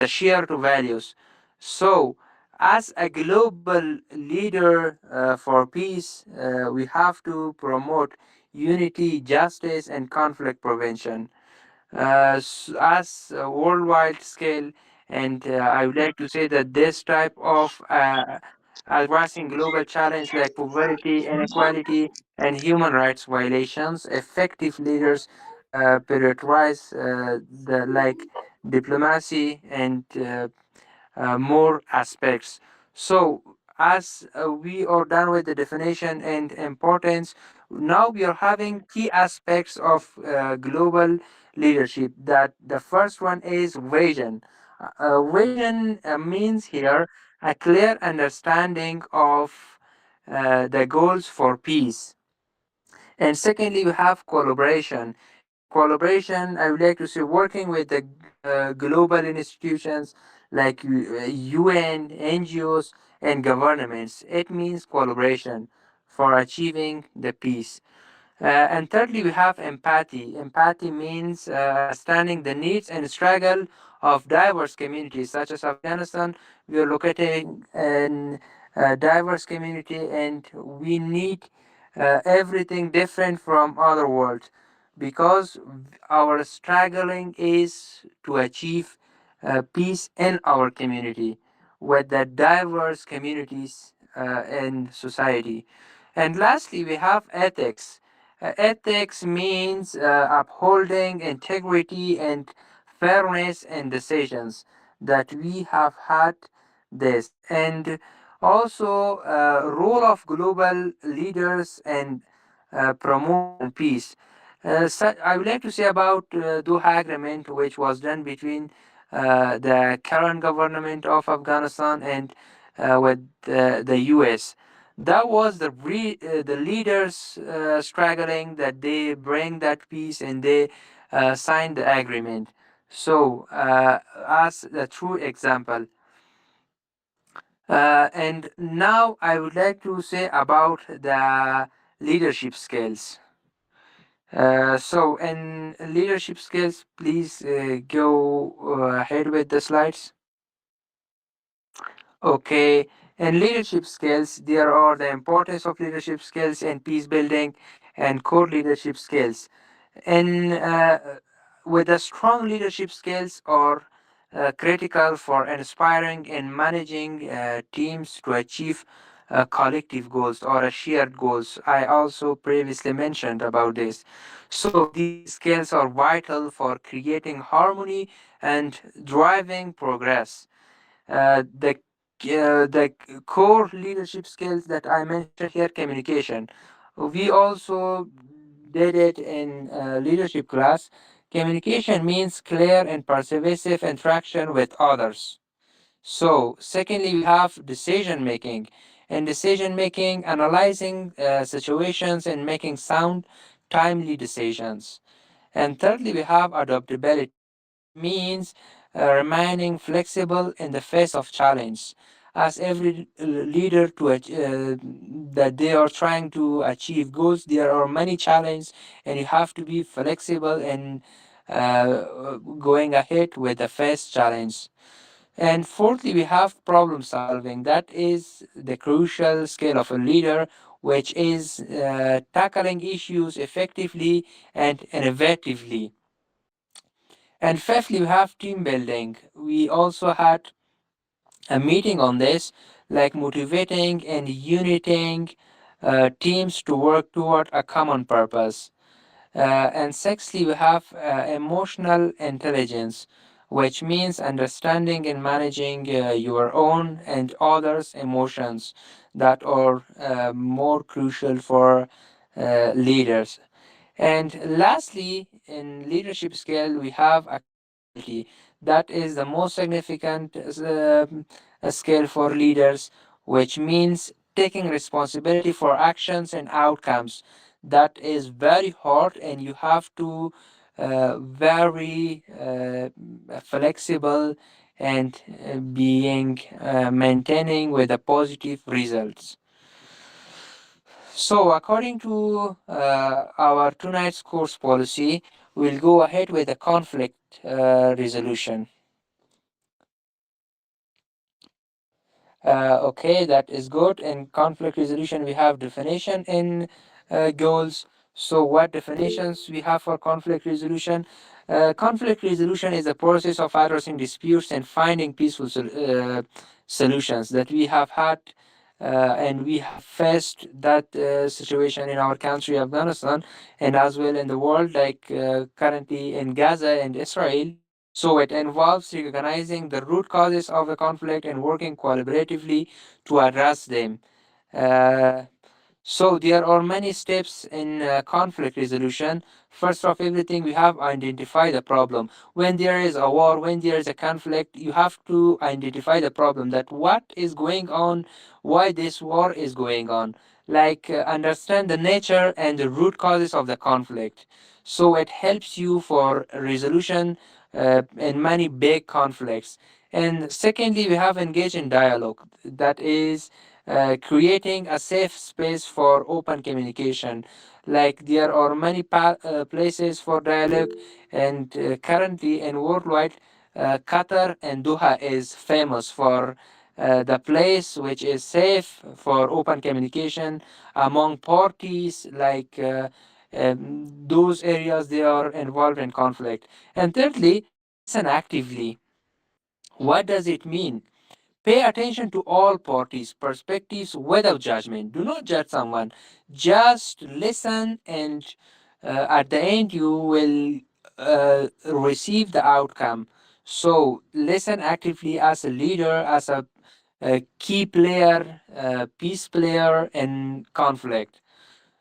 the shared values. So, as a global leader for peace, we have to promote unity, justice, and conflict prevention as a worldwide scale. And I would like to say that this type of addressing global challenge like poverty, inequality, and human rights violations, effective leaders prioritize the like diplomacy and more aspects. So, as we are done with the definition and importance, now we are having key aspects of global leadership. That the first one is vision. Vision means here a clear understanding of the goals for peace. And secondly, we have collaboration. In collaboration, I would like to say working with the global institutions like UN, NGOs, and governments. It means collaboration for achieving the peace. And thirdly, we have empathy. Empathy means understanding the needs and struggle of diverse communities, such as Afghanistan. We are located in a diverse community, and we need everything different from other world because our struggling is to achieve peace in our community with the diverse communities in society. And lastly, we have ethics. Ethics means upholding integrity and fairness in decisions that we have had this. And also role of global leaders and promoting peace. So I would like to say about Doha Agreement, which was done between the current government of Afghanistan and with the U.S. That was the leaders struggling that they bring that peace and they signed the agreement. So, as a true example, and now I would like to say about the leadership skills. So, in leadership skills, please go ahead with the slides. Okay, and leadership skills, there are the importance of leadership skills in peace building and core leadership skills. And with the strong leadership skills are critical for inspiring and managing teams to achieve collective goals or shared goals. I also previously mentioned about this. So these skills are vital for creating harmony and driving progress. The core leadership skills that I mentioned here, communication. We also did it in leadership class. Communication means clear and persuasive interaction with others. So, secondly, we have decision making. In decision making, analyzing situations and making sound, timely decisions. And thirdly, we have adaptability, which means remaining flexible in the face of challenge. As every leader that they are trying to achieve goals, there are many challenges, and you have to be flexible in going ahead with the first challenge. And fourthly, we have problem solving. That is the crucial skill of a leader, which is tackling issues effectively and innovatively. And fifthly, we have team building. We also had a meeting on this, like motivating and uniting teams to work toward a common purpose. And sixthly, we have emotional intelligence, which means understanding and managing your own and others' emotions that are more crucial for leaders. And lastly, in leadership skill, we have accountability. That is the most significant skill for leaders, which means taking responsibility for actions and outcomes. That is very hard, and you have to very flexible and being maintaining with the positive results. So, according to our tonight's course policy, we'll go ahead with the conflict resolution. Okay, that is good. In conflict resolution, we have definition in goals. So, what definitions we have for conflict resolution? Conflict resolution is the process of addressing disputes and finding peaceful solutions that we have had. And we have faced that situation in our country, Afghanistan, and as well in the world, like currently in Gaza and Israel. So it involves recognizing the root causes of the conflict and working collaboratively to address them. Uh, so there are many steps in conflict resolution. First of everything, we have identify the problem. When there is a war, when there is a conflict, you have to identify the problem. That what is going on, why this war is going on. Like understand the nature and the root causes of the conflict. So it helps you for resolution in many big conflicts. And secondly, we have engaged in dialogue. That is creating a safe space for open communication. Like there are many places for dialogue, and currently in worldwide, Qatar and Doha is famous for the place which is safe for open communication among parties. Like those areas they are involved in conflict. And thirdly, listen actively. What does it mean? Pay attention to all parties' perspectives without judgment. Do not judge someone. Just listen, and at the end, you will receive the outcome. So, listen actively as a leader, as a key player, peace player in conflict.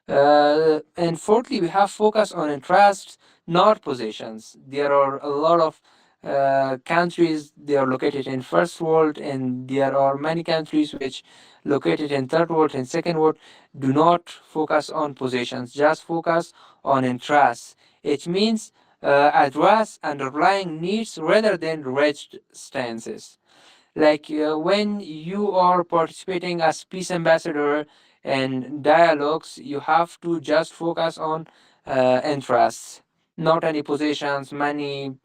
And fourthly, we have focus on interests, not positions. There are a lot of countries they are located in first world, and there are many countries which located in third world and second world. Do not focus on positions. Just focus on interests. It means address underlying needs rather than rigid stances. Like when you are participating as peace ambassador and dialogues, you have to just focus on interests, not any positions, money,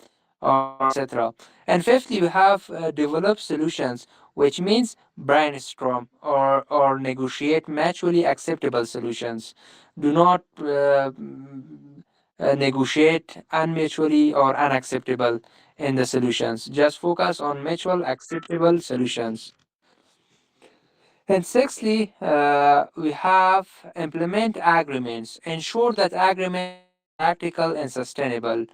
or etc. And fifthly, we have develop solutions, which means brainstorm or negotiate mutually acceptable solutions. Do not negotiate unmutually or unacceptable in the solutions. Just focus on mutual acceptable solutions. And sixthly, we have implement agreements. Ensure that agreements are practical and sustainable.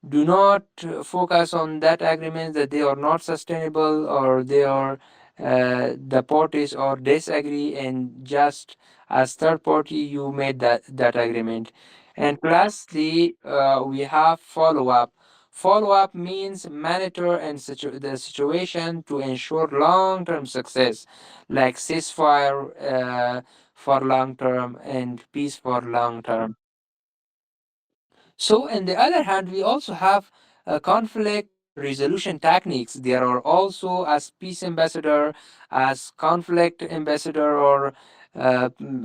Do not focus on that agreements that they are not sustainable or they are the parties or disagree, and just as third party you made that agreement. And lastly, we have follow up. Follow up means monitor and the situation to ensure long term success, like ceasefire for long term and peace for long term. So, on the other hand, we also have conflict resolution techniques. There are also as peace ambassador, as conflict ambassador, or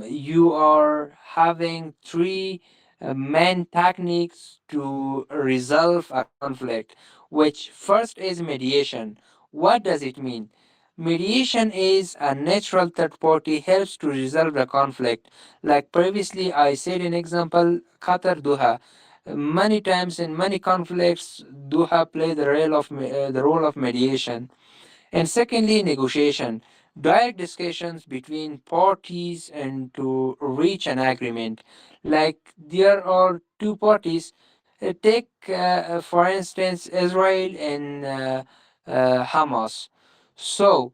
you are having three main techniques to resolve a conflict. Which first is mediation. What does it mean? Mediation is a natural third party helps to resolve the conflict. Like previously, I said in example Qatar Doha. Many times in many conflicts, Doha play the role of mediation. And secondly, negotiation, direct discussions between parties and to reach an agreement. Like there are two parties. Take, for instance, Israel and Hamas. So,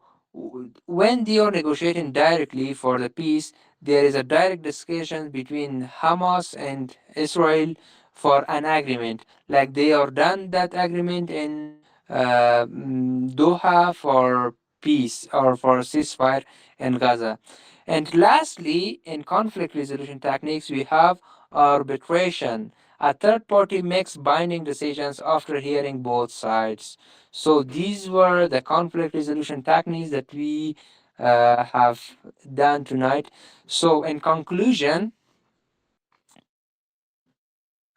when they are negotiating directly for the peace, there is a direct discussion between Hamas and Israel for an agreement. Like they are done that agreement in Doha for peace or for ceasefire in Gaza. And lastly, in conflict resolution techniques, we have arbitration. A third party makes binding decisions after hearing both sides. So these were the conflict resolution techniques that we have done tonight. So in conclusion,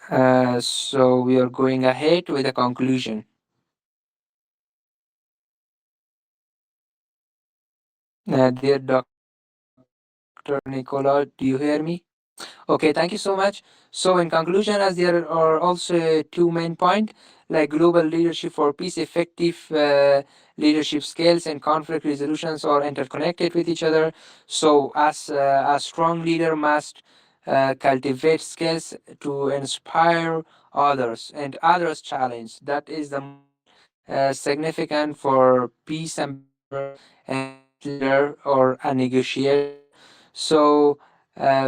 so we are going ahead with the conclusion. Dear Dr. Nicola, do you hear me? Okay, thank you so much. So, in conclusion, as there are also two main points like global leadership for peace, effective leadership skills, and conflict resolutions are interconnected with each other. So, as a strong leader must cultivate skills to inspire others and others challenge. That is the most significant for peace ambassador and peace leader or a negotiator. So,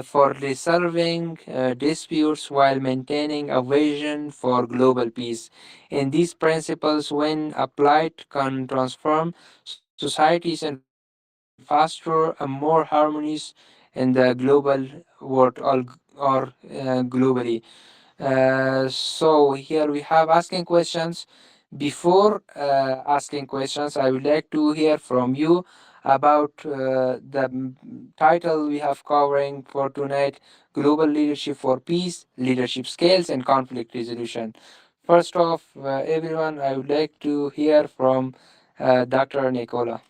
for resolving disputes while maintaining a vision for global peace. And these principles, when applied, can transform societies and regions and foster a more harmonious in the global world or globally. So here we have asking questions. Before asking questions, I would like to hear from you about the title we have covering for tonight: Global Leadership for Peace, Leadership Skills, and Conflict Resolution. First off, everyone, I would like to hear from Dr. Nicola.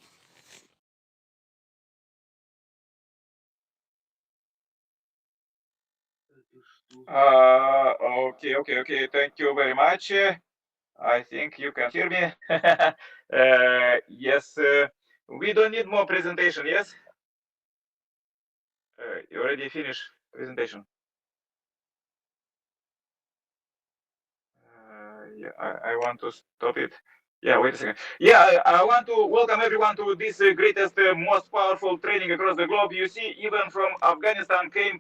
Uh, okay. Thank you very much. I think you can hear me. Yes, we don't need more presentation. Yes, you already finished presentation. Yeah, I want to stop it. Yeah, wait a second. Yeah, I want to welcome everyone to this greatest, most powerful training across the globe. You see, even from Afghanistan came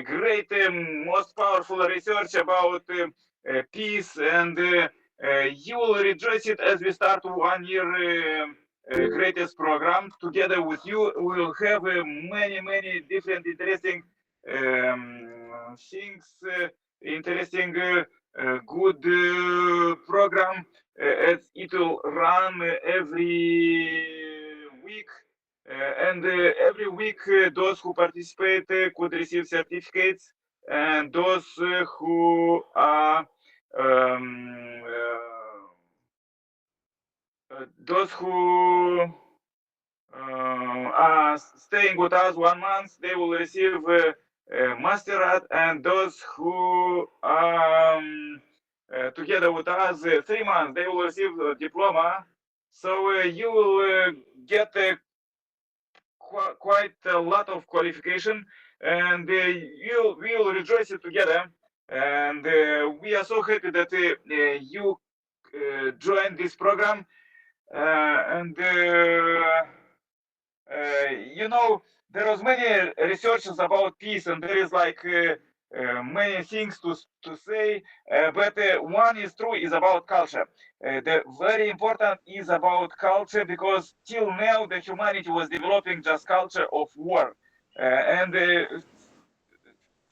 great, most powerful research about peace, and you will rejoice it as we start 1 year greatest program together with you. We will have many different interesting things, interesting. Good program as it will run every week. And every week, those who participate could receive certificates, and those who are those who are staying with us 1 month, they will receive masterat, and those who are together with us 3 months, they will receive a diploma. So you will get quite a lot of qualification, and we will rejoice it together. And we are so happy that you joined this program. And you know, there was many researches about peace, and there is like many things to say. But one is true is about culture. The very important is about culture, because till now the humanity was developing just culture of war, and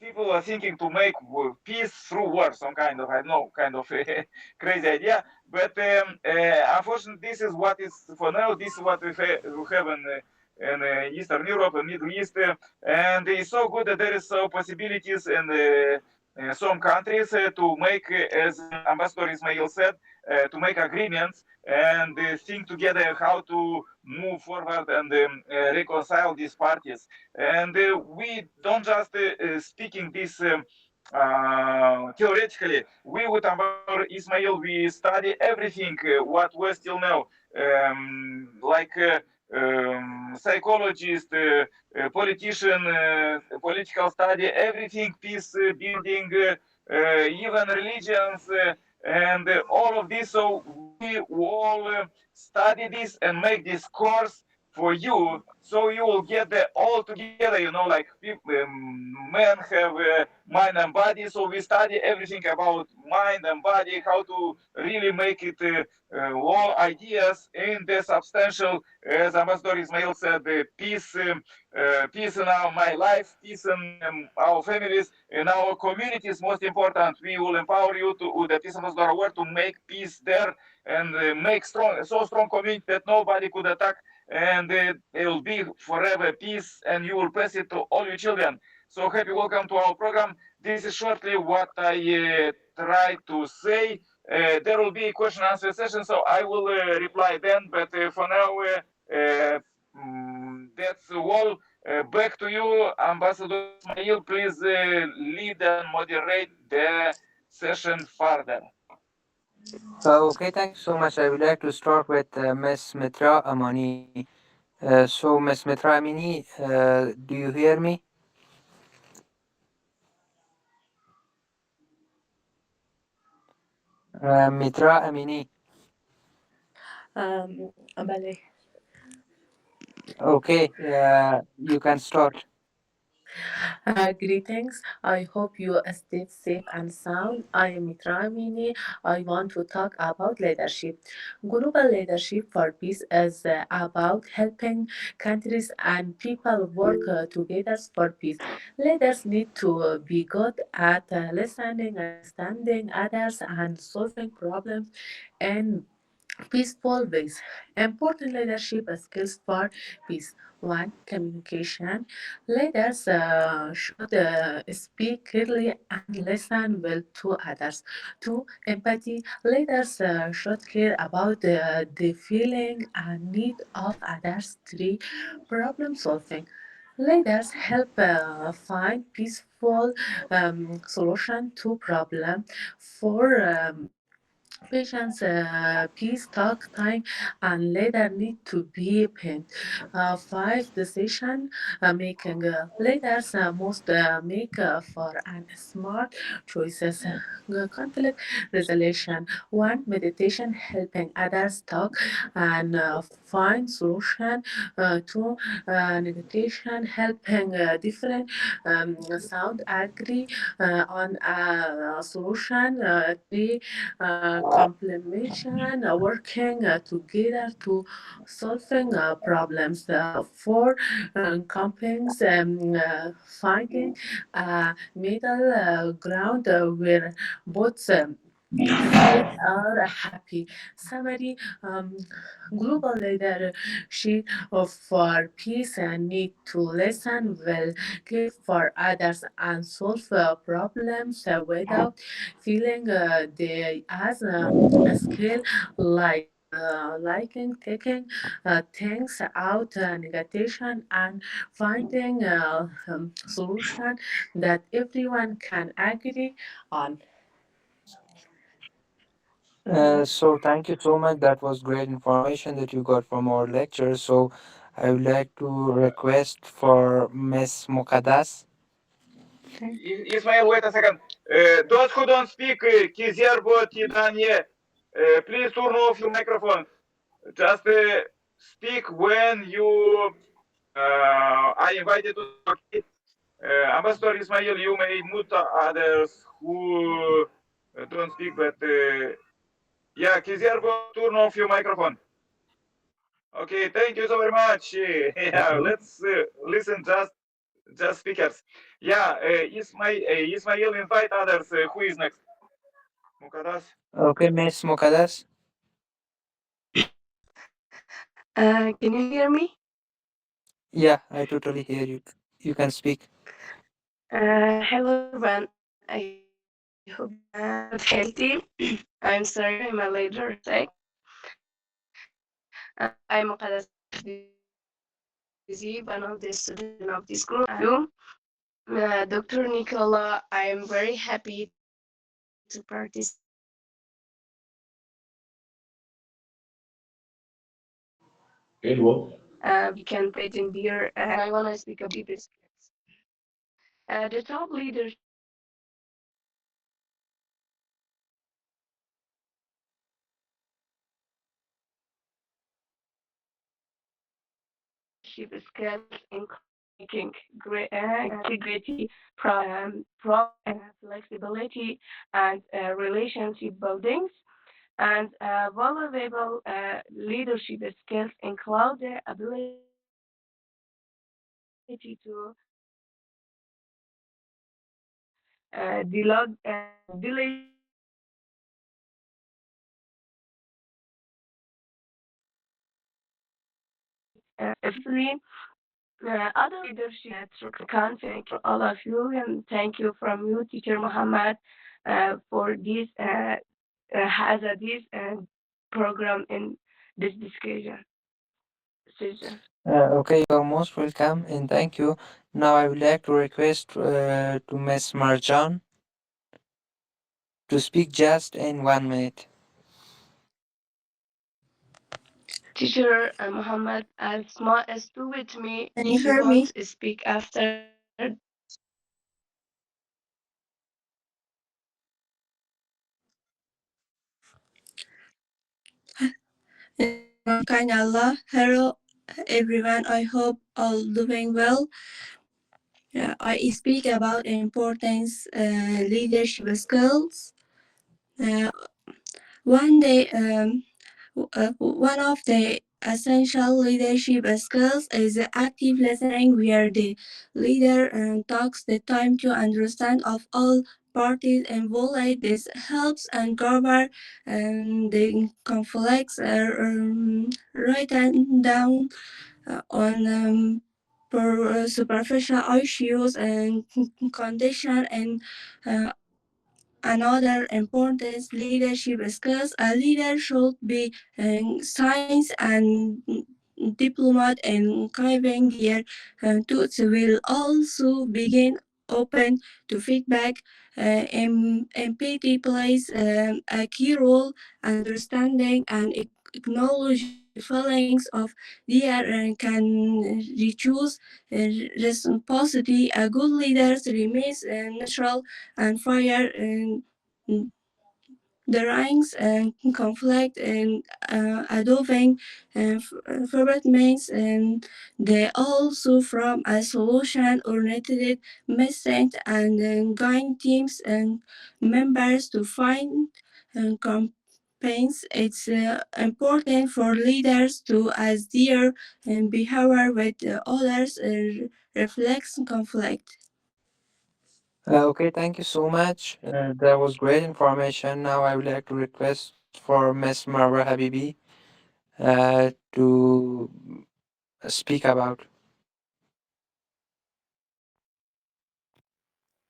people are thinking to make peace through war, some kind of, I don't know, kind of crazy idea. But unfortunately, this is what is for now. This is what we have in Eastern Europe and Middle East, and it's so good that there is so possibilities in some countries to make, as Ambassador Ismail said, to make agreements and think together how to move forward and reconcile these parties. And we don't just speaking this theoretically. We with Ambassador Ismail, we study everything what was till now, like psychologist, politician, political study, everything, peace building, even religions, and all of this. So we all study this and make this course for you, so you will get the all together, like men have mind and body, so we study everything about mind and body, how to really make it all ideas in the substantial, as Ambassador Ismail said, the peace, peace in my life, peace in our families, in our communities. Most important, we will empower you to with the peace ambassador award to make peace there, and make so strong community that nobody could attack, and it will be forever peace, and you will pass it to all your children. So happy welcome to our program. This is shortly what I try to say. There will be a question and answer session, so I will reply then. But for now, Ambassador Ismail, please lead and moderate the session further. Okay, thank you so much. I would like to start with Ms. Mitra Amani. So, Ms. Mitra Amini, do you hear me? Mitra Amini. Ballet. Okay, you can start. Greetings. I hope you stay safe and sound. I am Mitra Amini. I want to talk about leadership. Global leadership for peace is about helping countries and people work together for peace. Leaders need to be good at listening, understanding others, and solving problems in peaceful ways. Important leadership skills for peace. One, communication. Leaders should speak clearly and listen well to others. Two, empathy. Leaders should care about the feeling and need of others. Three, problem solving. Leaders help find peaceful solution to problem. Four, patience, peace, talk time, and later need to be paid. Five, decision making. Leaders must make for and smart choices. Conflict resolution. One, meditation, helping others talk and find solution. Two, meditation, helping different sound agree on a solution. Three, complementation, working together to solving problems. For companies, finding a middle ground where both side are happy. Summary, global leadership for peace and need to listen well, care for others, and solve problems without feeling they as a skill liking taking things out negation and finding a solution that everyone can agree on. So, thank you so much. That was great information that you got from our lecture. So, I would like to request for Ms. Mukadas. Ismail, wait a second. Those who don't speak Kizerbo Tidanye, please turn off your microphone. Just speak when you are invited to speak, okay? Ambassador Ismail, you may mute others who don't speak, but yeah, Kizerbo, turn off your microphone. Okay, thank you so very much. Yeah, Okay. let's listen just speakers. Yeah, Ismail, invite others. Who is next? Mukadas. Okay, Ms. Mukadas. Can you hear me? Yeah, I totally hear you. You can speak. Hello everyone. I hope you are good, healthy. I'm sorry, I'm a little sick. I'm Muqaddas Dizi, one of the students of this group. You, Dr. Nicola, I am very happy to participate in this session. We can put in beer, and I want to speak about leadership skills. The top leadership skills include making great integrity, flexibility, and relationship buildings. And valuable leadership skills include the ability to delegate efficiently. Other leadership can thank for all of you and thank you from you, Teacher Muhammad, for this has this program in this discussion session. Okay, you're most welcome and thank you. Now I would like to request to Miss Marjan to speak just in 1 minute. Teacher Muhammad, as do with me Can you if you hear want me? to speak after. Kind Allah. Hello, everyone. I hope all doing well. I speak about importance leadership skills. Uh, one day, one of the essential leadership skills is active listening, where the leader takes the time to understand of all parties involved. This helps uncover the conflicts written down on superficial issues and condition and uh, another important leadership skills. A leader should be science and diplomat and giving their thoughts will also begin open to feedback. Empathy plays a key role, understanding and acknowledge feelings of their can reduce responsibility. A good leader remains neutral and fire and the ranks and conflict and adopting favorite means and they also from a solution oriented message and guide teams and members to find campaigns. It's important for leaders to as their behavior with others reflects conflict. Okay, thank you so much. That was great information. Now I would like to request for Miss Marwa Habibi to speak about.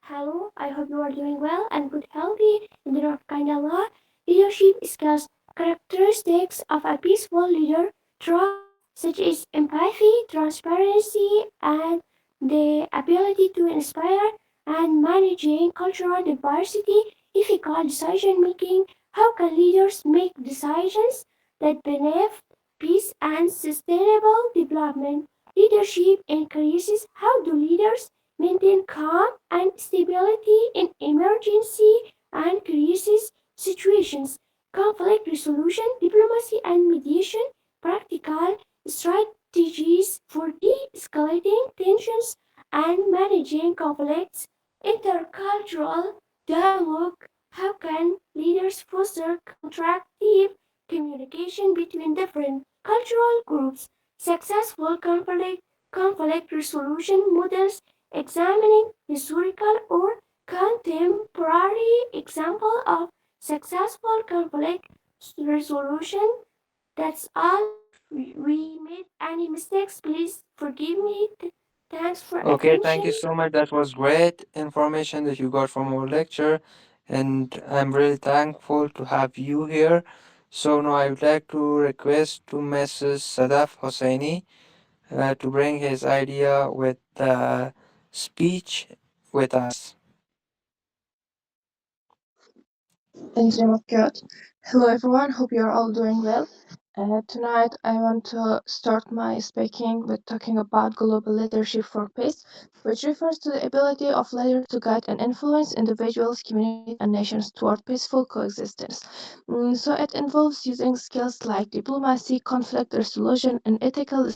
Hello, I hope you are doing well and good healthy in the name of kind Allah. Leadership skills, characteristics of a peaceful leader, trust, such as empathy, transparency, and the ability to inspire, and managing cultural diversity, ethical decision making. How can leaders make decisions that benefit peace and sustainable development? Leadership increases. How do leaders maintain calm and stability in emergency and crisis situations, conflict resolution, diplomacy and mediation, practical strategies for de-escalating tensions and managing conflicts, intercultural dialogue. How can leaders foster constructive communication between different cultural groups? Successful conflict resolution models examining historical or contemporary example of successful conflict resolution. That's all. If we made any mistakes, please forgive me. Thanks for Okay, thank attention. you so much. That was great information that you got from our lecture, and I'm really thankful to have you here. So now I would like to request to Mrs. Sadaf Hosseini to bring his idea with the speech with us. In the name of God. Hello everyone, hope you're all doing well. Tonight I want to start my speaking with talking about global leadership for peace, which refers to the ability of leaders to guide and influence individuals, communities, and nations toward peaceful coexistence. So it involves using skills like diplomacy, conflict resolution, and ethical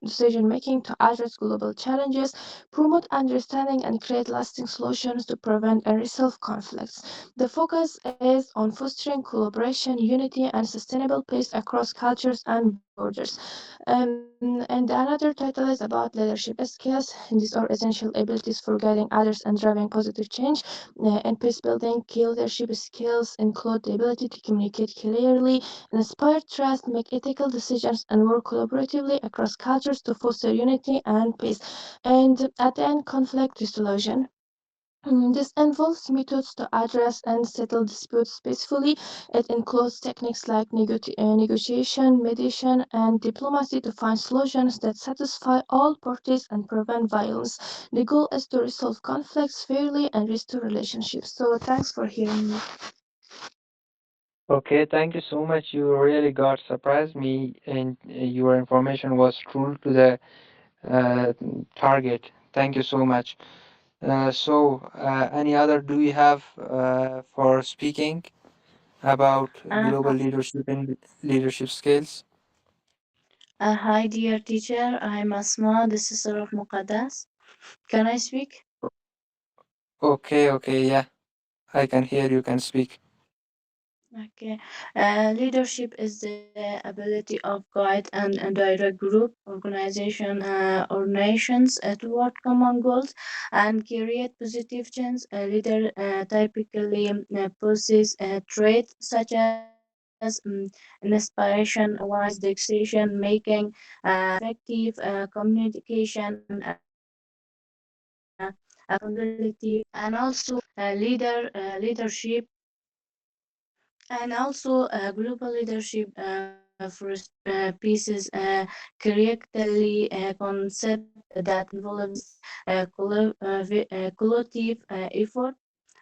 decision making to address global challenges, promote understanding, and create lasting solutions to prevent and resolve conflicts. The focus is on fostering collaboration, unity, and sustainable peace across cultures and borders. And another title is about leadership skills. These are essential abilities for guiding others and driving positive change. In peace building, key leadership skills include the ability to communicate clearly, inspire trust, make ethical decisions, and work collaboratively across cultures to foster unity and peace. And at the end, conflict resolution. This involves methods to address and settle disputes peacefully. It includes techniques like negotiation, mediation, and diplomacy to find solutions that satisfy all parties and prevent violence. The goal is to resolve conflicts fairly and restore relationships. So, thanks for hearing me. Okay, thank you so much. You really got surprised me, and your information was true to the uh, target. Thank you so much. Any other do you have for speaking about Uh, global leadership and leadership skills? Hi, dear teacher. I'm Asma, the sister of Muqaddas. Can I speak? Okay, okay, yeah, I can hear you can speak. Okay. Leadership is the ability of guide and direct group, organization, or nations toward common goals and create positive change. A leader typically possesses traits such as inspiration, wise decision making, effective communication, and accountability, and also leadership and also global leadership for pieces correctly concept that involves collective effort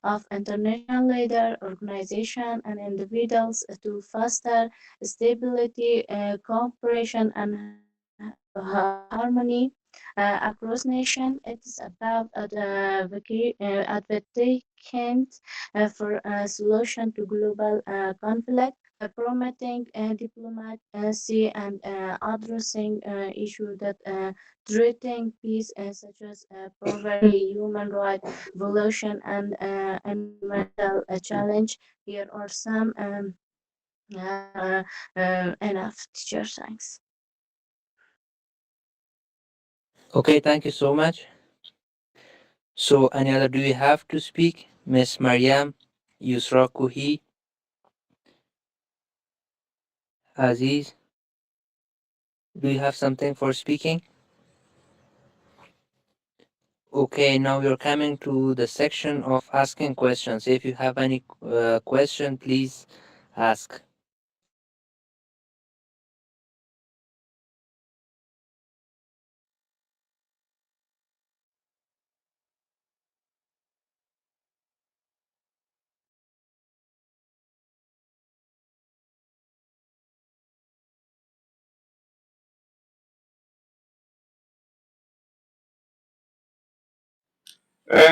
of international leader organization and individuals to foster stability cooperation and harmony across nation. It is about advocating for a solution to global conflict, promoting diplomacy and addressing issues that threaten peace, such as poverty, human rights violation, and environmental challenge. Here are some enough teacher thanks. Okay, thank you so much. So, any other do you have to speak? Miss Mariam, Yusra Kuhi, Aziz, do you have something for speaking? Okay, now we're coming to the section of asking questions. If you have any question, please ask.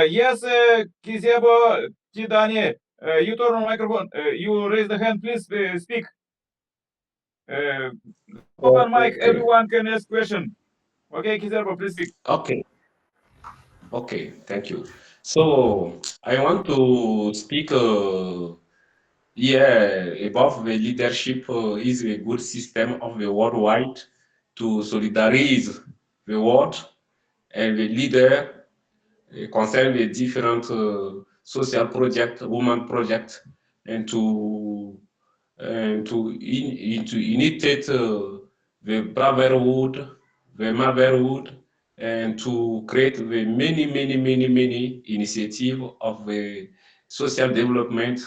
Yes, Kizebo Tidani, you turn on microphone. You raise the hand, please speak. Uh, Open mic, Okay, everyone can ask question. Okay, Kizebo, please speak. okay, okay, thank you. So I want to speak yeah, about the leadership is a good system of the worldwide to solidarize the world and the leader concern the different social project, woman project, and to imitate the brotherhood, the motherhood, and to create the many initiative of the social development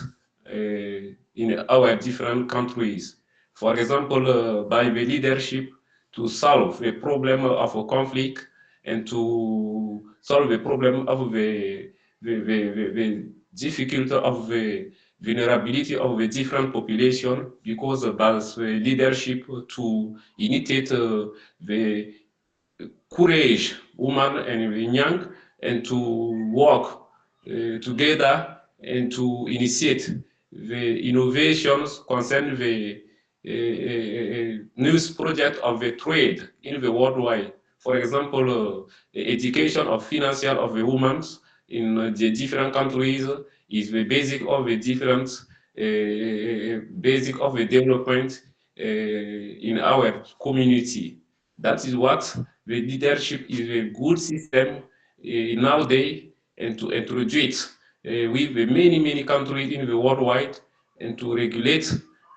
in our different countries. For example, by the leadership to solve the problem of a conflict and to solve the problem of the difficulty of the vulnerability of the different population because about the leadership to initiate the courage, woman and young, and to work together and to initiate the innovations concerning the news project of the trade in the worldwide. For example, the education of financial of the women in the different countries is the basic of the different basic of the development in our community. That is what the leadership is a good system nowadays and to introduce with the many countries in the worldwide and to regulate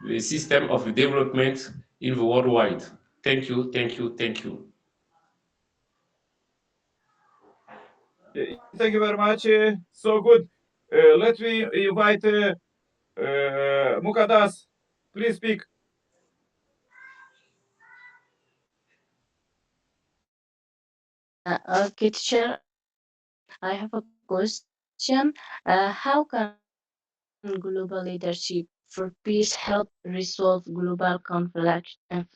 the system of development in the worldwide. Thank you, thank you, thank you. Yes, thank you very much. So good. Let me invite Mukadas. Please speak. Okay, teacher, I have a question. How can global leadership for peace help resolve global conflict? And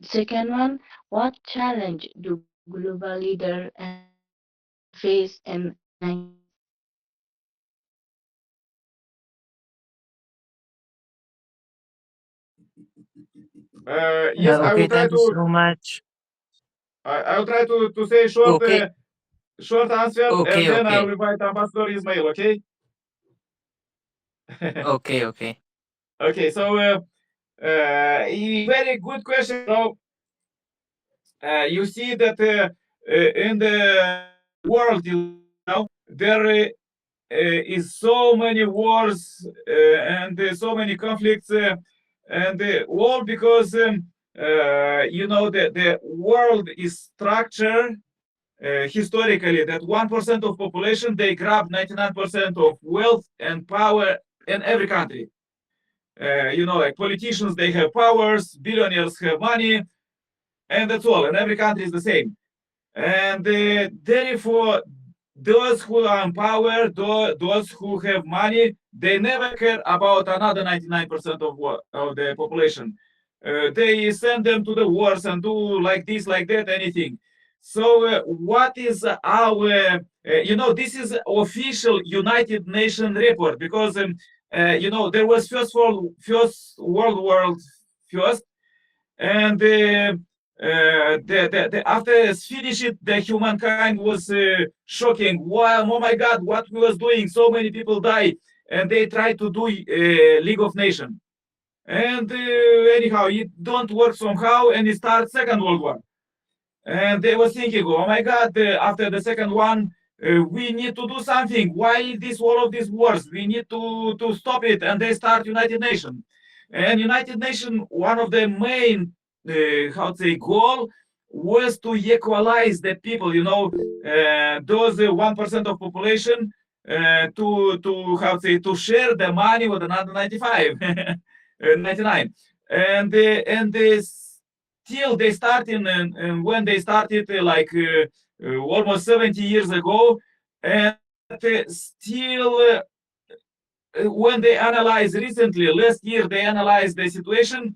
second one, what challenge do global leaders face in 19? Yes, I will Okay, try thank you to. so much. I will try to say short Okay, short answer, and okay, then I will okay, invite Ambassador Ismail. Okay. okay, okay. Okay. So a very good question. You see that in the world you live in now, there is so many wars and so many conflicts, and all because the world is structured historically that 1% of population they grab 99% of wealth and power in every country. Like politicians, they have powers, billionaires have money, and that's all. And every country is the same. And therefore, those who are in power, those who have money, they never care about another 99% of the population. They send them to the wars and do like this, like that, anything. So, what is this is official United Nations report because, there was first World War first, and after it's finished, the humankind was shocking. Wow, oh my God, what we was doing? So many people die, and they tried to do League of Nations. And anyhow, it don't work somehow, and it starts Second World War. And they were thinking, oh my God, after the second one, we need to do something. Why this all of these wars? We need to stop it. And they start United Nations. And United Nations, one of the main, how to say, goal was to equalize the people. Those 1% of population to how to say to share the money with another 95, 99, and this till they started and when they started almost 70 years ago, but still when they analyzed recently last year they analyzed the situation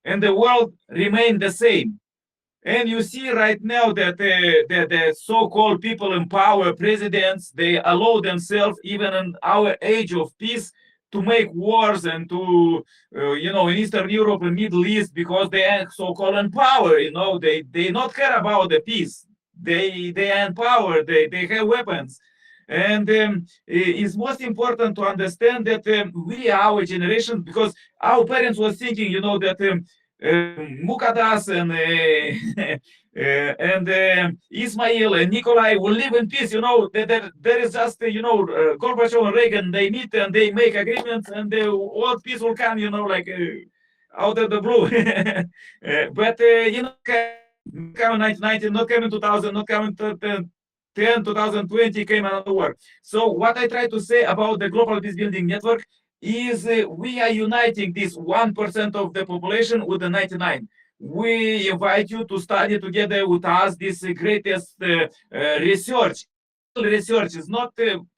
and the world remained the same. And you see right now that the so-called people in power, presidents, they allow themselves, even in our age of peace, to make wars and to, in Eastern Europe and Middle East because they are so-called in power. They not care about the peace. They are in power. They have weapons. And it's most important to understand that we, our generation, because our parents was thinking, that Mukadas and Ismail and Nikolai will live in peace. There is just Gorbachev and Reagan. They meet and they make agreements, and the world peace will come. Out of the blue. But not come. Not come in 1990. Not come in 2000. Not come in 2020. Came another war. So what I try to say about the global peace building network is we are uniting this 1% of the population with the 99. We invite you to study together with us this greatest research. Real research is not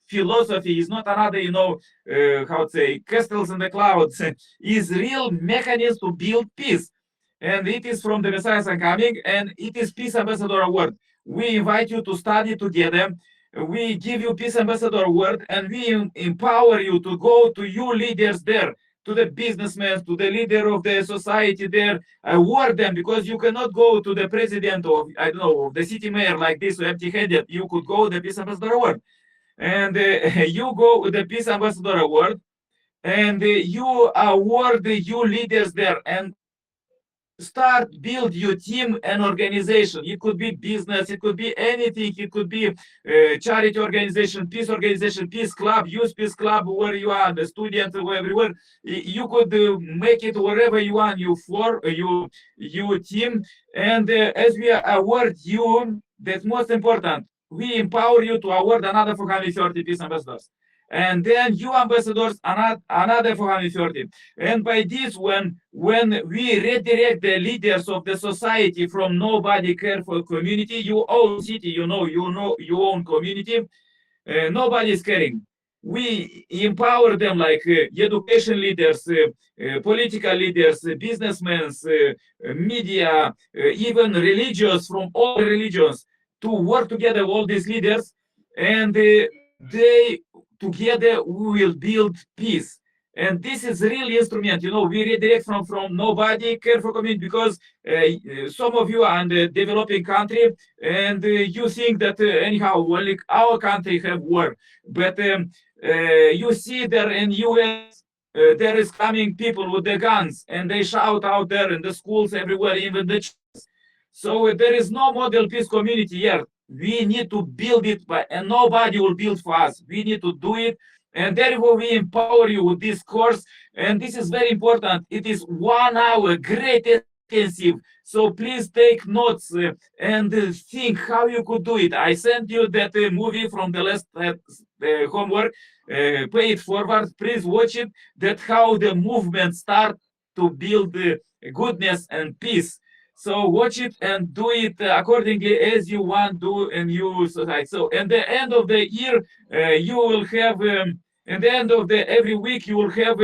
philosophy, is not another, how to say, castles in the clouds. Is real mechanism to build peace. And it is from the Messiahs are coming, and it is Peace Ambassador Award. We invite you to study together. We give you Peace Ambassador Award, and we empower you to go to your leaders there, to the businessmen, to the leader of the society there, award them, because you cannot go to the president of, I don't know, the city mayor like this, empty-handed. You could go the Peace Ambassador Award. And you go with the Peace Ambassador Award, and you award your leaders there. And start build your team and organization. It could be business, it could be anything, it could be charity organization, peace club, youth peace club, where you are, the student, everywhere. You could make it wherever you want, you for you team. And as we award you, that's most important, we empower you to award another 430 peace ambassadors, and then you ambassadors another 430. And by this, when we redirect the leaders of the society from nobody care for community, you own city, you know your own community, nobody is caring. We empower them like education leaders, political leaders, businessmen, media, even religious from all religions, to work together, all these leaders, and they together we will build peace. And this is really instrument. We redirect from nobody care for community, because some of you are in the developing country, and you think that anyhow, well, like our country have war, but you see there in US, there is coming people with the guns, and they shout out there in the schools everywhere, even the churches. So there is no model peace community here. We need to build it, and nobody will build for us. We need to do it, and therefore we empower you with this course. And this is very important. It is 1 hour, great and intensive. So please take notes and think how you could do it. I sent you that movie from the last homework. Pay it forward. Please watch it. That how the movement start to build goodness and peace. So watch it and do it accordingly as you want to in your society. So at the end of the year, you will have. At the end of the every week, you will have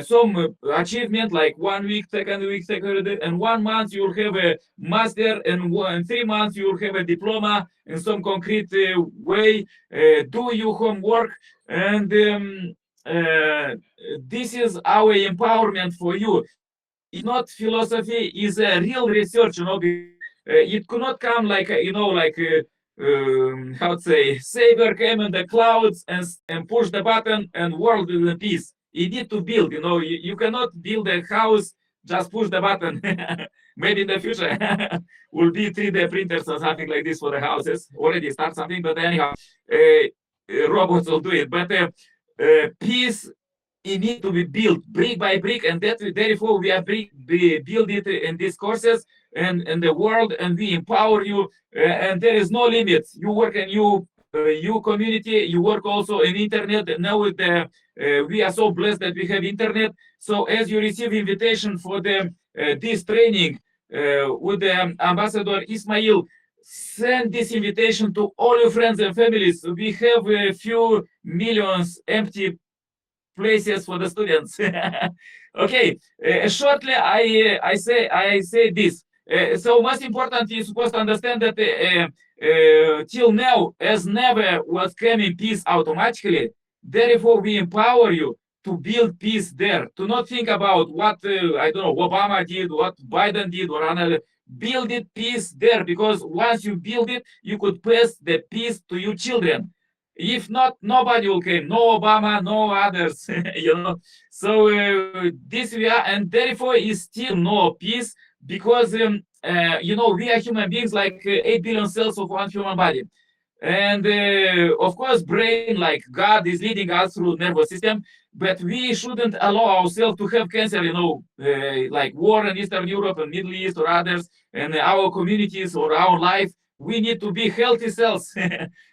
some achievement, like 1 week, second week, and 1 month you will have a master, and 3 months you will have a diploma in some concrete way. Do your homework, and uh, this is our empowerment for you. It's not philosophy; it's a real research, because it could not come like like how to say, savior came in the clouds and push the button and world is in peace. You need to build. You cannot build a house, just push the button. Maybe in the future will be 3D printers or something like this for the houses. Already start something, but anyhow, robots will do it. But peace, it need to be built brick by brick, and therefore we are build it in these courses and in the world, and we empower you, and there is no limits. You work in you community, you work also in internet. Now with the we are so blessed that we have internet. So as you receive invitation for the this training with the ambassador Ismail, send this invitation to all your friends and families. We have a few millions empty places for the students. Okay, shortly I say this. So most important, you're supposed to understand that till now, as never was coming peace automatically. Therefore, we empower you to build peace there. To not think about what I don't know Obama did, what Biden did, or another. Build it peace there, because once you build it, you could pass the peace to your children. If not, nobody will come. No Obama, no others. So this we are, and therefore is still no peace, because we are human beings, like 8 billion cells of one human body, and of course brain, like God is leading us through nervous system, but we shouldn't allow ourselves to have cancer, like war in Eastern Europe and Middle East or others, and our communities or our life. We need to be healthy cells,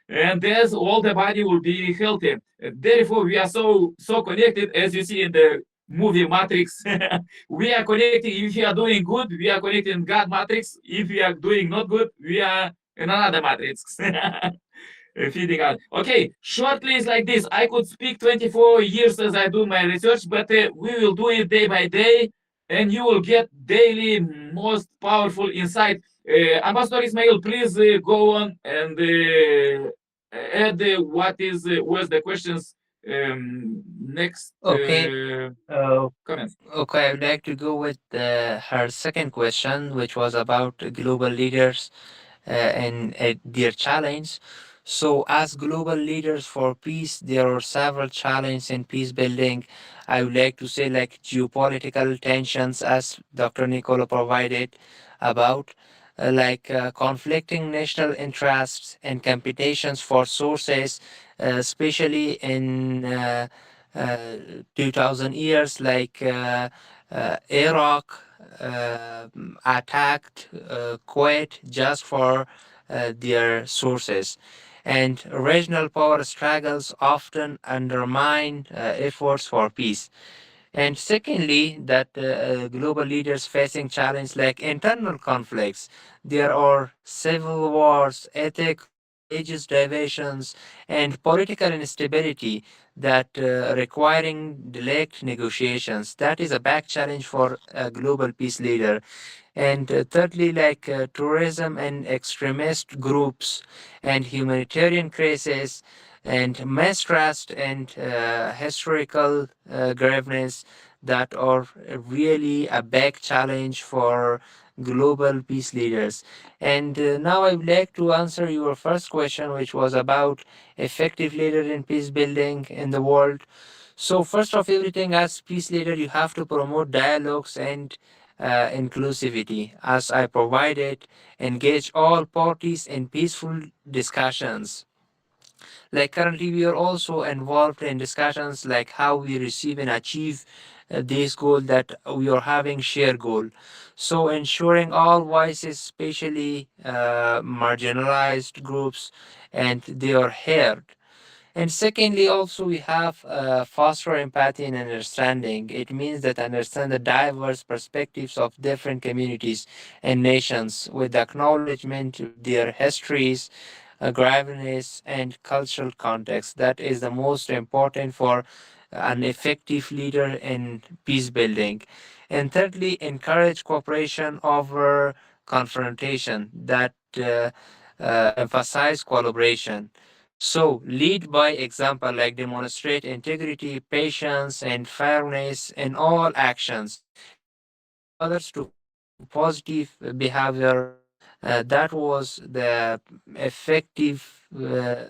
and as all the body will be healthy. Therefore we are so connected, as you see in the movie Matrix. We are connected. If we are doing good, we are connected in God matrix. If we are doing not good, we are in another matrix. Feeding out. Okay, shortly is like this. I could speak 24 years as I do my research, but we will do it day by day, and you will get daily most powerful insight. Ambassador Ismail, please go on and add what is was the questions, next Okay. Uh, comments. okay, I would like to go with her second question, which was about global leaders and their challenge. So, as global leaders for peace, there are several challenges in peace building. I would like to say like geopolitical tensions, as Dr. Nicola provided about, conflicting national interests and competitions for sources, especially in 2000 years, Iraq attacked Kuwait just for their sources. And regional power struggles often undermine efforts for peace. And secondly, that global leaders facing challenges like internal conflicts, there are civil wars, ethical, religious divisions, and political instability that requiring delayed negotiations. That is a back challenge for a global peace leader. And thirdly, tourism and extremist groups and humanitarian crises and mistrust and historical graveness that are really a big challenge for global peace leaders. And now I would like to answer your first question, which was about effective leader in peace building in the world. So first of everything, as peace leader, you have to promote dialogues and inclusivity. As I provided, engage all parties in peaceful discussions. Like currently, we are also involved in discussions like how we receive and achieve this goal that we are having share goal. So ensuring all voices, especially marginalized groups, and they are heard. And secondly, also we have foster empathy and understanding. It means that understand the diverse perspectives of different communities and nations with acknowledgement of their histories, graveness, and cultural context. That is the most important for an effective leader in peace building. And thirdly, encourage cooperation over confrontation that emphasize collaboration. So, lead by example, like demonstrate integrity, patience, and fairness in all actions. Encourage others to follow positive behavior. That was the effective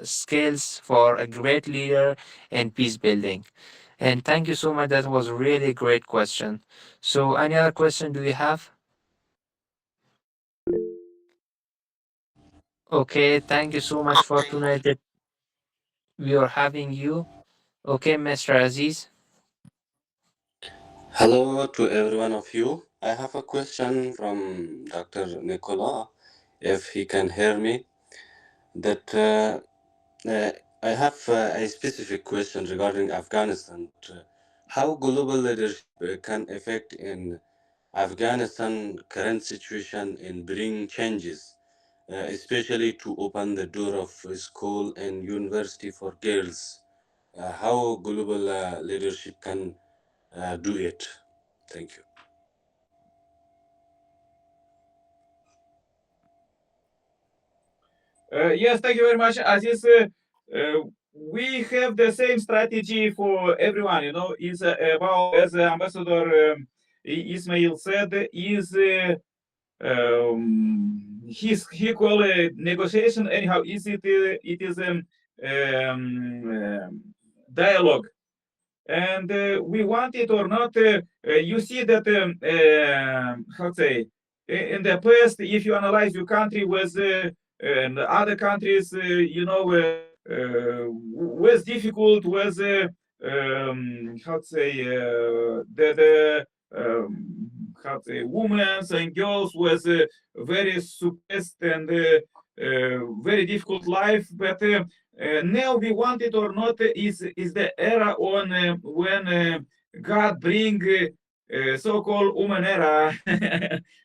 skills for a great leader in peace building. And thank you so much. That was really great question. So, any other question do you have? Okay, thank you so much for tonight that we are having you. Okay, Mr. Aziz. Hello to every one of you. I have a question from Dr. Nicola, if he can hear me. That uh, I have a specific question regarding Afghanistan. How global leadership can affect in Afghanistan current situation in bring changes, especially to open the door of school and university for girls. How global leadership can do it? Thank you. Yes, thank you very much, Aziz. We have the same strategy for everyone. You know, is about, as Ambassador Ismail said, is he call negotiation anyhow. Is it? It is dialogue, and we want it or not, you see that how to say, in the past, if you analyze your country with and other countries, was difficult, was how to say, the how to say, women and girls was very suppressed and very difficult life, but now we want it or not, is the era on when God bring so-called woman era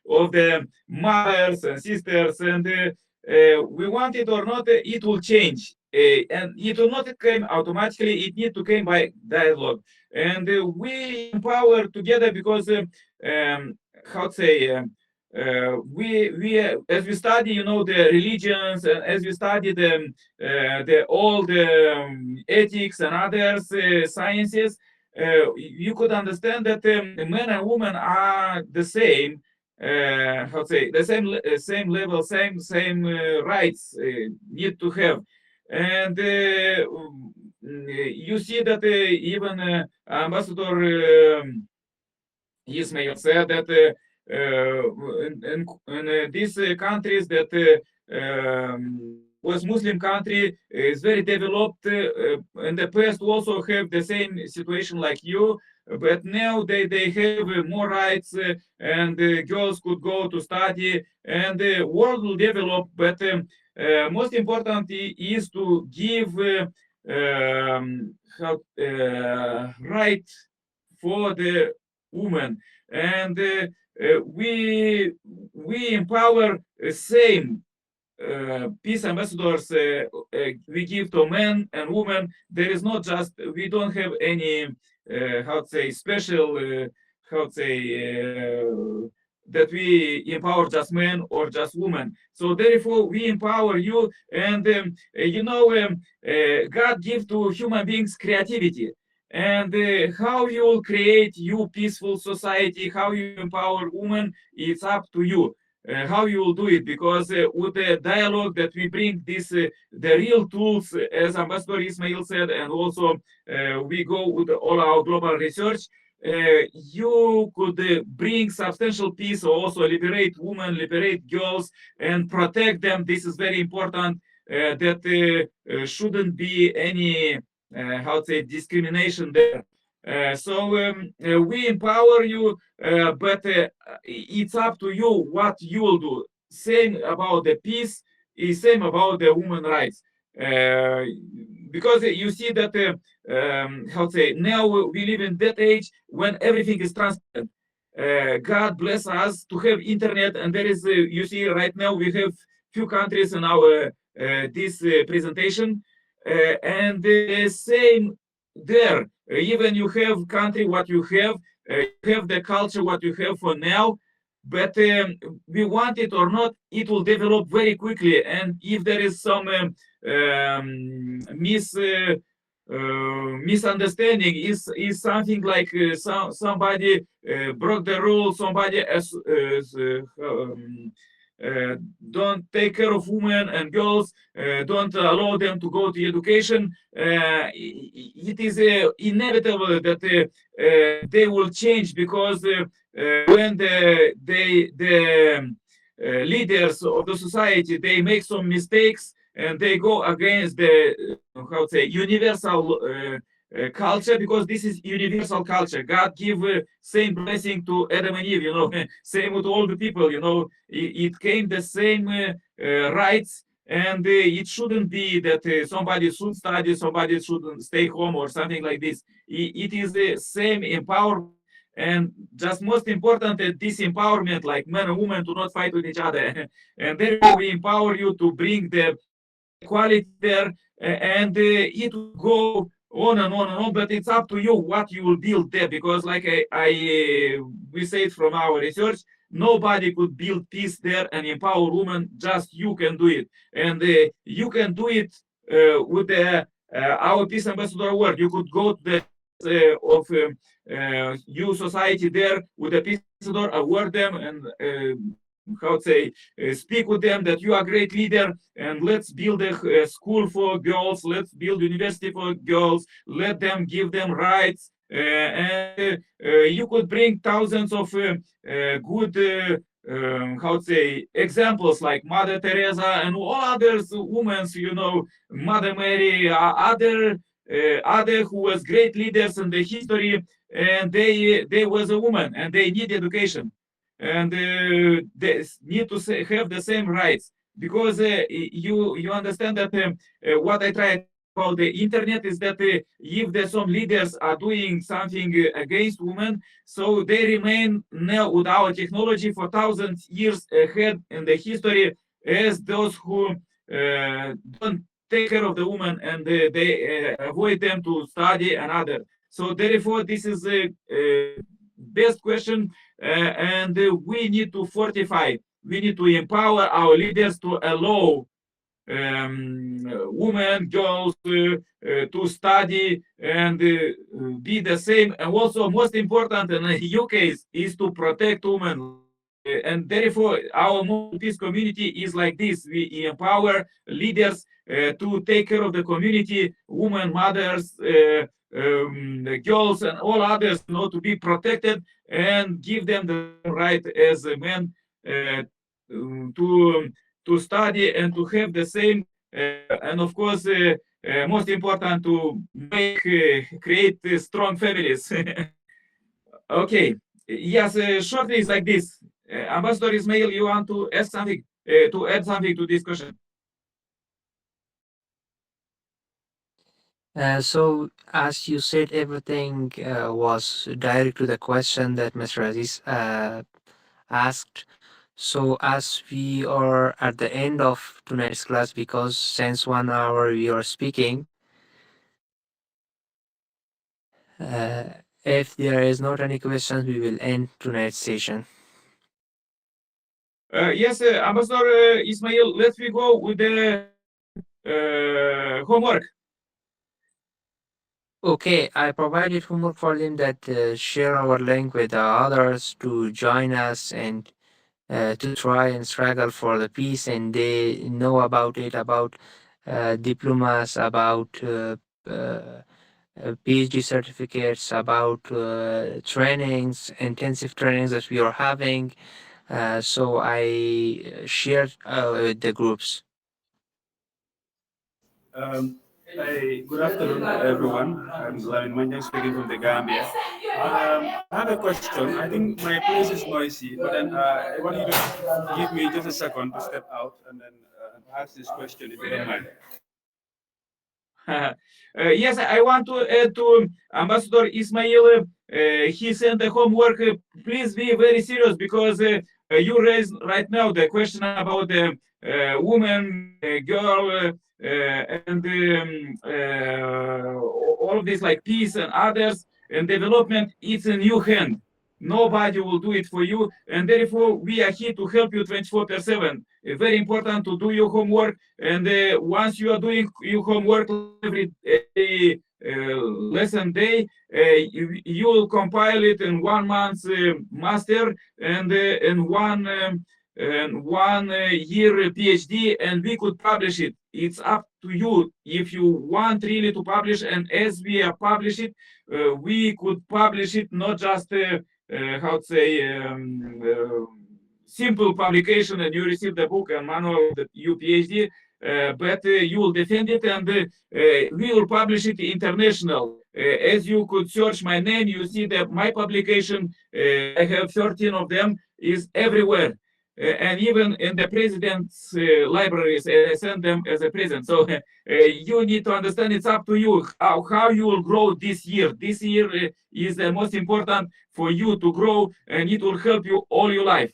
of the mothers and sisters, and we want it or not, it will change, and it will not come automatically. It need to come by dialogue, and we empower together because how to say. We as we study, the religions, and as we study the all the ethics and others sciences, you could understand that men and women are the same. How to say, the same level, same rights need to have, and you see that even Ambassador Ismail said that in these countries that was Muslim country is very developed. In the past, also have the same situation like you, but now they have more rights, and girls could go to study, and the world will develop. But most important is to give right for the woman, and we empower same peace ambassadors we give to men and women. There is not just, we don't have any how to say special how to say that we empower just men or just women. So therefore we empower you, and God give to human beings creativity, and how you will create you peaceful society, how you empower women, it's up to you how you will do it, because with the dialogue that we bring this the real tools, as Ambassador Ismail said, and also we go with all our global research, you could bring substantial peace, or also liberate women, liberate girls, and protect them. This is very important, that shouldn't be any how to say discrimination there. So we empower you, but it's up to you what you will do. Same about the peace, is same about the human rights. Uh, because you see that how to say, now we live in that age when everything is transparent. God bless us to have internet, and there is you see right now we have few countries in our this presentation, and the same there. Even you have country what you have the culture what you have for now, but we want it or not, it will develop very quickly. And if there is some misunderstanding, is something like somebody broke the rule, somebody don't take care of women and girls, don't allow them to go to education, it is inevitable that they will change, because when the leaders of the society, they make some mistakes and they go against the how to say universal culture, because this is universal culture. God give same blessing to Adam and Eve, same with all the people, it came the same rights, and it shouldn't be that somebody should study, somebody shouldn't stay home, or something like this. It is the same empowerment, and just most important that this empowerment, like men and women, do not fight with each other. And therefore we empower you to bring the equality there, and it will go on and on and on. But it's up to you what you will build there, because like we say it from our research, nobody could build peace there and empower women, just you can do it. And you can do it with the our peace ambassador award. You could go to the leaders of you society there with the peace ambassador, award them, and how to say speak with them that you are a great leader, and let's build a school for girls, let's build university for girls, let them give them rights, and you could bring thousands of good how to say examples, like Mother Teresa and all others women, Mother Mary, other who was great leaders in the history, and they was a woman and they need education, and they need to have the same rights, because you understand that what I try to say about the internet is that if there's some leaders are doing something against women, so they remain now with our technology for thousands years ahead in the history, as those who don't take care of the woman, and they avoid them to study and other. So therefore this is the best question, and we need to fortify, we need to empower our leaders to allow women, girls to study and be the same. And also most important in your case is to protect women, like And therefore, our model peace community is like this. We empower leaders to take care of the community, women, mothers, the girls, and all others, to be protected and give them the same right as men uh, to study and to have the same. And of course, most important, to make create strong families. Okay. Yes, shortly is like this. Ambassador Ismail, you want to ask something, to add something to this question? So, as you said, everything was direct to the question that Mr. Aziz asked. So, as we are at the end of tonight's class, because since 1 hour we are speaking, uh, if there is not any questions, we will end tonight's session. Yes, Ambassador Ismail, let's we go with the homework. Okay, I provided homework for them that share our link with the others to join us and to try and struggle for the peace, and they know about it, about diplomas, about PhD certificates, about trainings, intensive trainings that we are having. So I shared with the groups. Good afternoon, everyone. I'm Lamin Manjang speaking from the Gambia. I have a question. I think my place is noisy, but then I want you to give me just a second to step out and then ask this question if you don't mind. Yes, I want to add to Ambassador Ismail. He sent the homework. Please be very serious, because you raised right now the question about the woman, girl, and all of this, like peace and others and development. It's in your hand. Nobody will do it for you, and therefore we are here to help you 24/7. Very important to do your homework, and once you are doing your homework like every lesson day, you will compile it in 1 month master, and in one year PhD, and we could publish it. It's up to you if you want really to publish. And as we are publish it, we could publish it not just how to say simple publication, and you receive the book and manual that you PhD, but you will defend it, and we will publish it international. As you could search my name, you see that my publication, I have 13 of them, is everywhere. And even in the president's libraries, I send them as a present. So you need to understand, it's up to you how you will grow this year. This year is the most important for you to grow, and it will help you all your life.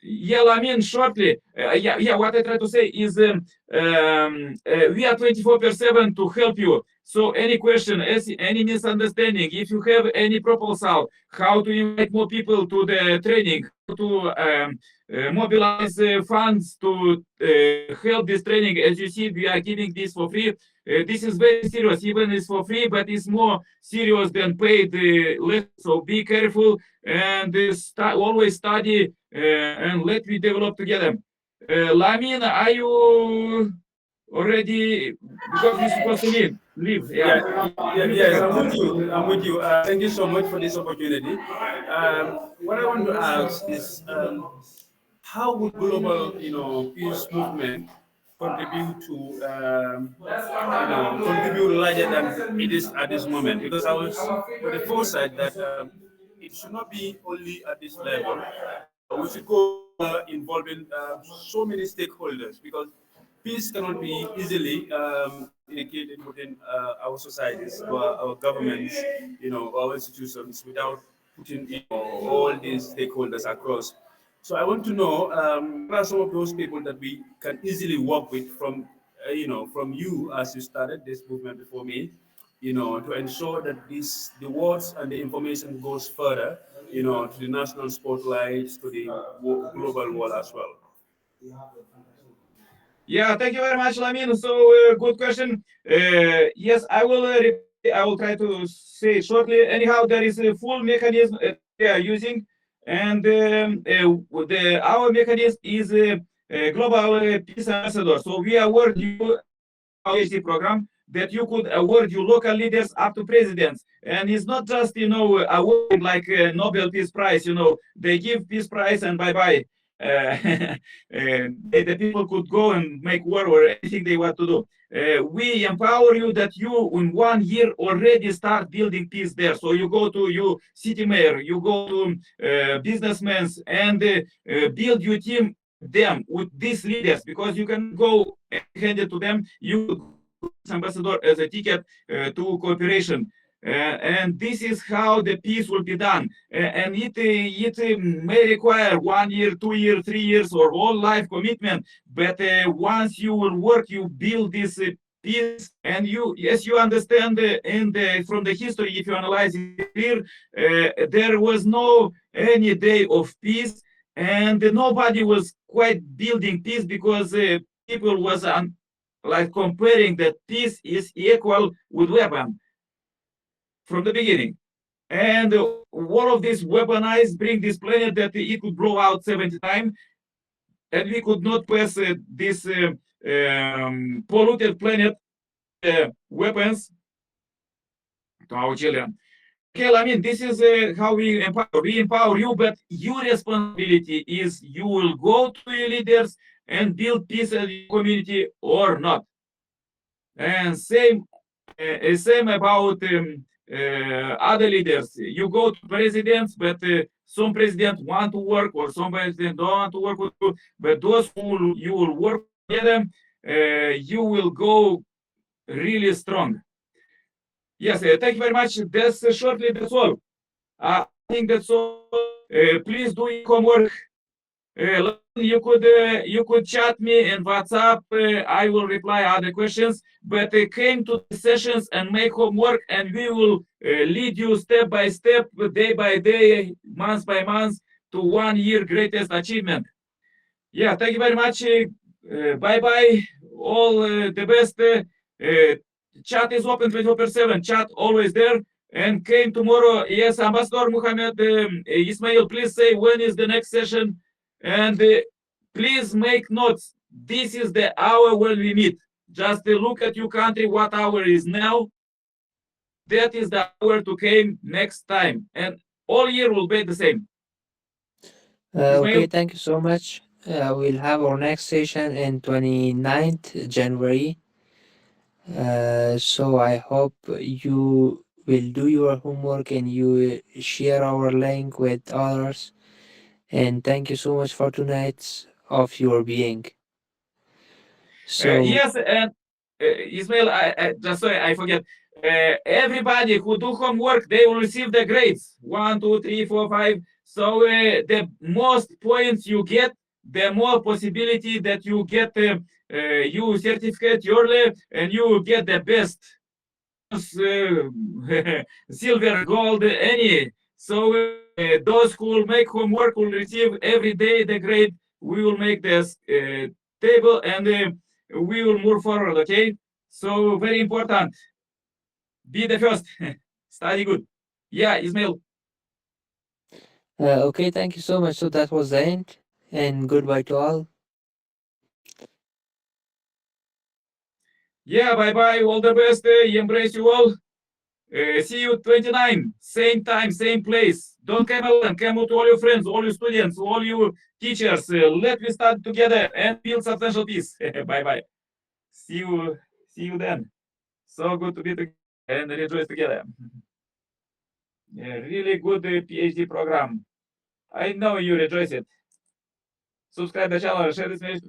Yeah, I mean, shortly, what I try to say is we are 24/7 to help you. So any question, any misunderstanding, if you have any proposal, how to invite more people to the training, how to mobilize funds to help this training. As you see, we are giving this for free. This is very serious, even it's for free, but it's more serious than paid lessons. So be careful, and always study, and let me develop together. Lamin, are you already? Because we're supposed to leave. Leave. Yeah. You take Yes, it. I'm with you. I'm with you. Thank you so much for this opportunity. What I want to ask is, how would global, peace movement contribute to, contribute larger than it is at this moment? Because I was with the foresight that it should not be only at this level. We should go further, involving so many stakeholders, because peace cannot be easily communicated within our societies, our governments, our institutions, without putting all these stakeholders across. So I want to know, what are some of those people that we can easily work with from, from you, as you started this movement before me, to ensure that the words and the information goes further, to the national spotlights, to the global world as well. Yeah, thank you very much, Lamin. So good question. Yes, I will reply. I will try to say shortly. Anyhow, there is a full mechanism that we are using. And our mechanism is global peace ambassador. So we award you in our PhD program that you could award your local leaders up to presidents. And it's not just, awarding like a Nobel Peace Prize, they give peace prize and bye bye. The people could go and make war or anything they want to do. We empower you that you in 1 year already start building peace there. So you go to your city mayor, you go to businessmen and build your team with them, with these leaders, because you cannot go empty-handed to them. You could go to peace ambassador as a ticket to cooperation. And this is how the peace will be done. And it may require 1 year, 2 years, 3 years, or whole life commitment. But once you will work, you build this peace, and you, yes, you understand from the history. If you analyze it, it's clear there was no any day of peace, and nobody was quite building peace because people was like comparing that peace is equal with weapon from the beginning. And all of this weaponized bring this planet that it could blow out 70 times, and we could not pass this polluted planet with weapons to our children. Okay, I mean, this is how we empower. We empower you, but your responsibility is you will go to your leaders and build peace in your community or not. And same about other leaders. You go to presidents, but some presidents want to work, or some presidents don't want to work with you. But those who you will work together, you will go really strong. Yes, thank you very much. That's shortly. That's all. I think that's all. Please do your homework. You could chat me in WhatsApp. I will reply other questions. But came to the sessions and make homework, and we will lead you step by step, day by day, month by month, to 1 year greatest achievement. Yeah, thank you very much. Bye bye. All the best. Chat is open 24/7. Chat always there. And came tomorrow. Yes, Ambassador Muhammad Ismail, please say when is the next session. And please make notes. This is the hour when we meet. Just look at your country, what hour is now. That is the hour to came next time. And all year will be the same. Okay, Ismail? thank you so much. We'll have our next session in 29th January. So I hope you will do your homework and you share our link with others. And thank you so much for tonight's of your being. So Yes, and Ismail, I just so I forget. Everybody who do homework, they will receive the grades 1, 2, 3, 4, 5. So the most points you get, the more possibility that you get you certificate early, and you get the best bronze, silver, gold, any. So those who will make homework will receive every day the grade. We will make this table, and we will move forward. Okay. So very important. Be the first. Study good. Yeah, Ismail. okay, thank you so much. So that was the end, and goodbye to all. Yeah, bye bye. All the best. Embrace you all. See you 29, same time, same place. Don't come alone. Come with all your friends, all your students, all your teachers. Let me start together and build substantial peace. Bye bye. See you. See you then. So good to be together and rejoice together. Yeah, really good PhD program. I know you rejoice it. Subscribe the channel, share this message to